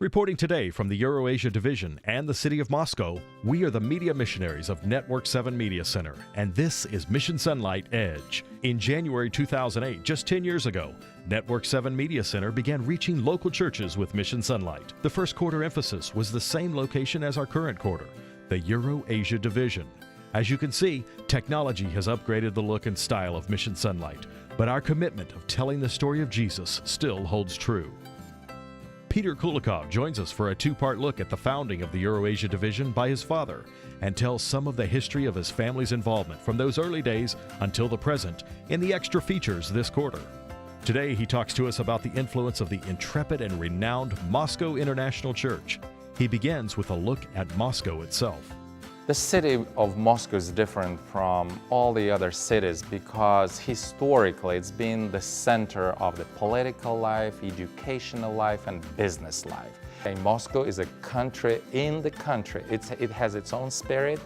Reporting today from the Euro-Asia Division and the city of Moscow, we are the media missionaries of Network 7 Media Center, and this is Mission Sonlight Edge. In January 2008, just 10 years ago, Network 7 Media Center began reaching local churches with Mission Sonlight. The first quarter emphasis was the same location as our current quarter, the Euro-Asia Division. As you can see, technology has upgraded the look and style of Mission Sonlight, but our commitment of telling the story of Jesus still holds true. Peter Kulikov joins us for a two-part look at the founding of the Euro-Asia Division by his father and tells some of the history of his family's involvement from those early days until the present in the extra features this quarter. Today he talks to us about the influence of the intrepid and renowned Moscow International Church. He begins with a look at Moscow itself. The city of Moscow is different from all the other cities because historically it's been the center of the political life, educational life, and business life. And Moscow is a country in the country. It has its own spirit.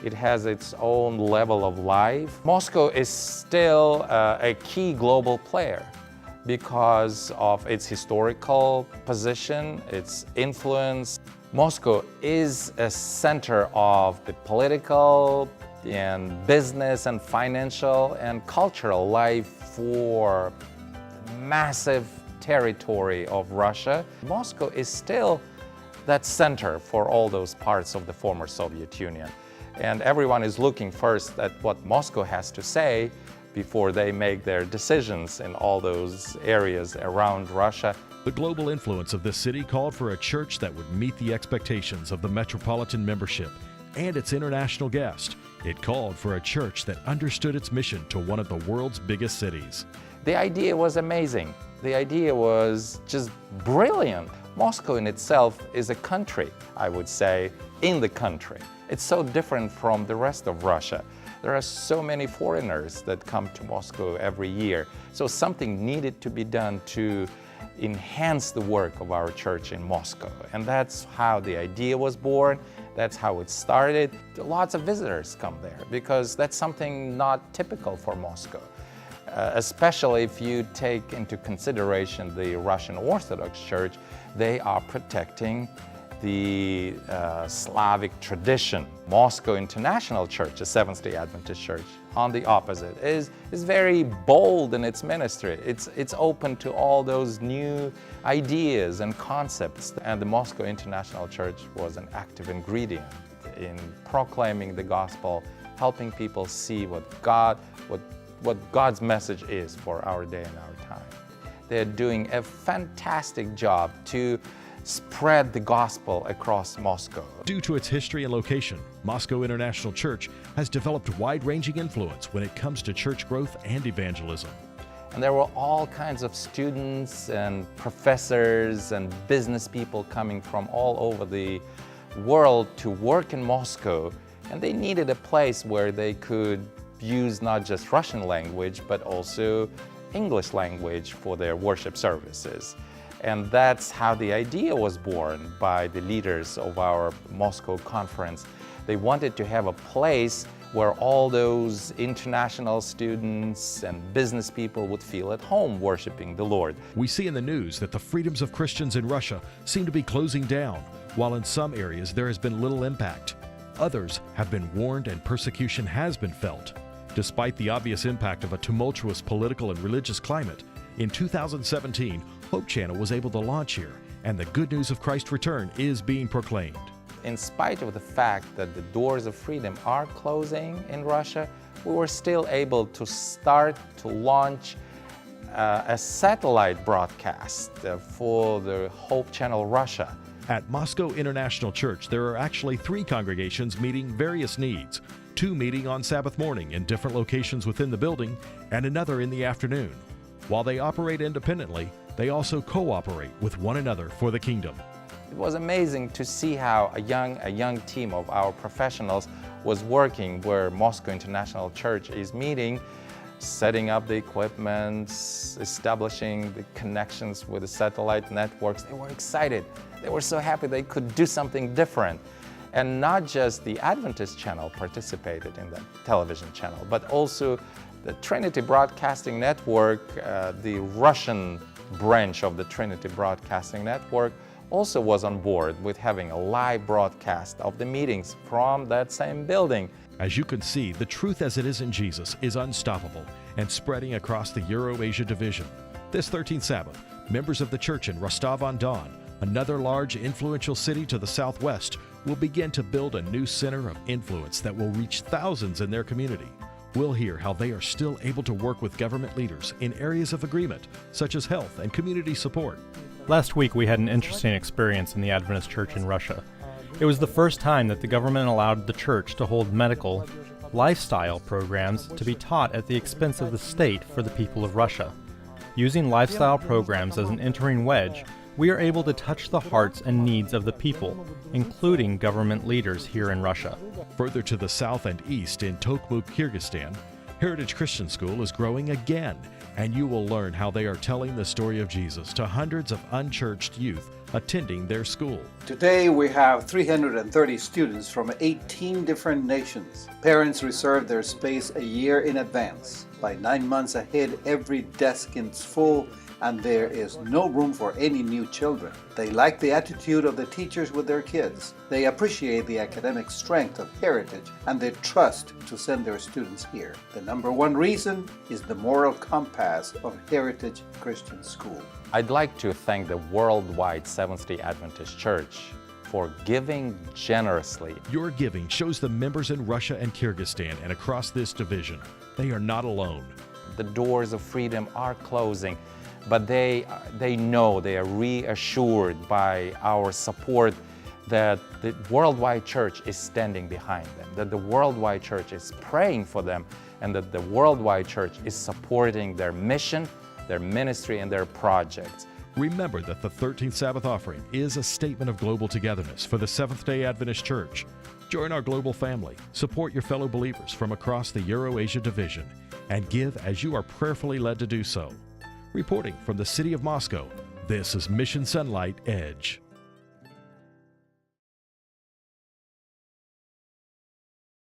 It has its own level of life. Moscow is still a key global player because of its historical position, its influence. Moscow is a center of the political and business and financial and cultural life for the massive territory of Russia. Moscow is still that center for all those parts of the former Soviet Union. And everyone is looking first at what Moscow has to say before they make their decisions in all those areas around Russia. The global influence of this city called for a church that would meet the expectations of the metropolitan membership and its international guest. It called for a church that understood its mission to one of the world's biggest cities. The idea was amazing. The idea was just brilliant. Moscow in itself is a country, I would say, in the country. It's so different from the rest of Russia. There are so many foreigners that come to Moscow every year. So something needed to be done to enhance the work of our church in Moscow. And that's how the idea was born. That's how it started. Lots of visitors come there because that's something not typical for Moscow. Especially if you take into consideration the Russian Orthodox Church, they are protecting the Slavic tradition. Moscow International Church, a Seventh-day Adventist church, on the opposite, is very bold in its ministry. It's open to all those new ideas and concepts. And the Moscow International Church was an active ingredient in proclaiming the gospel, helping people see what God's message is for our day and our time. They're doing a fantastic job to spread the gospel across Moscow. Due to its history and location, Moscow International Church has developed wide-ranging influence when it comes to church growth and evangelism. And there were all kinds of students and professors and business people coming from all over the world to work in Moscow, and they needed a place where they could use not just Russian language, but also English language for their worship services. And that's how the idea was born by the leaders of our Moscow conference. They wanted to have a place where all those international students and business people would feel at home worshiping the Lord. We see in the news that the freedoms of Christians in Russia seem to be closing down, while in some areas there has been little impact. Others have been warned and persecution has been felt. Despite the obvious impact of a tumultuous political and religious climate, in 2017, Hope Channel was able to launch here, and the good news of Christ's return is being proclaimed. In spite of the fact that the doors of freedom are closing in Russia, we were still able to start to launch a satellite broadcast for the Hope Channel Russia. At Moscow International Church, there are actually 3 congregations meeting various needs, 2 meeting on Sabbath morning in different locations within the building, and another in the afternoon. While they operate independently, they also cooperate with one another for the kingdom. It was amazing to see how a young team of our professionals was working where Moscow International Church is meeting, setting up the equipment, establishing the connections with the satellite networks. They were excited. They were so happy they could do something different. And not just the Adventist channel participated in that television channel, but also the Trinity Broadcasting Network, the Russian branch of the Trinity Broadcasting Network, also was on board with having a live broadcast of the meetings from that same building. As you can see, the truth as it is in Jesus is unstoppable and spreading across the Euro-Asia division. This 13th Sabbath, members of the church in Rostov-on-Don, another large influential city to the southwest, will begin to build a new center of influence that will reach thousands in their community. We'll hear how they are still able to work with government leaders in areas of agreement, such as health and community support. Last week we had an interesting experience in the Adventist Church in Russia. It was the first time that the government allowed the church to hold medical, lifestyle programs to be taught at the expense of the state for the people of Russia. Using lifestyle programs as an entering wedge, we are able to touch the hearts and needs of the people, including government leaders here in Russia. Further to the south and east in Tokmuk, Kyrgyzstan, Heritage Christian School is growing again, and you will learn how they are telling the story of Jesus to hundreds of unchurched youth attending their school. Today we have 330 students from 18 different nations. Parents reserve their space a year in advance. By 9 months ahead, every desk is full and there is no room for any new children. They like the attitude of the teachers with their kids. They appreciate the academic strength of Heritage and they trust to send their students here. The number one reason is the moral compass of Heritage Christian School. I'd like to thank the worldwide Seventh-day Adventist Church for giving generously. Your giving shows the members in Russia and Kyrgyzstan and across this division, they are not alone. The doors of freedom are closing, but they know, they are reassured by our support that the worldwide church is standing behind them, that the worldwide church is praying for them, and that the worldwide church is supporting their mission, their ministry, and their projects. Remember that the 13th Sabbath offering is a statement of global togetherness for the Seventh-day Adventist Church. Join our global family, support your fellow believers from across the Euro-Asia division, and give as you are prayerfully led to do so. Reporting from the city of Moscow, this is Mission Sonlight Edge.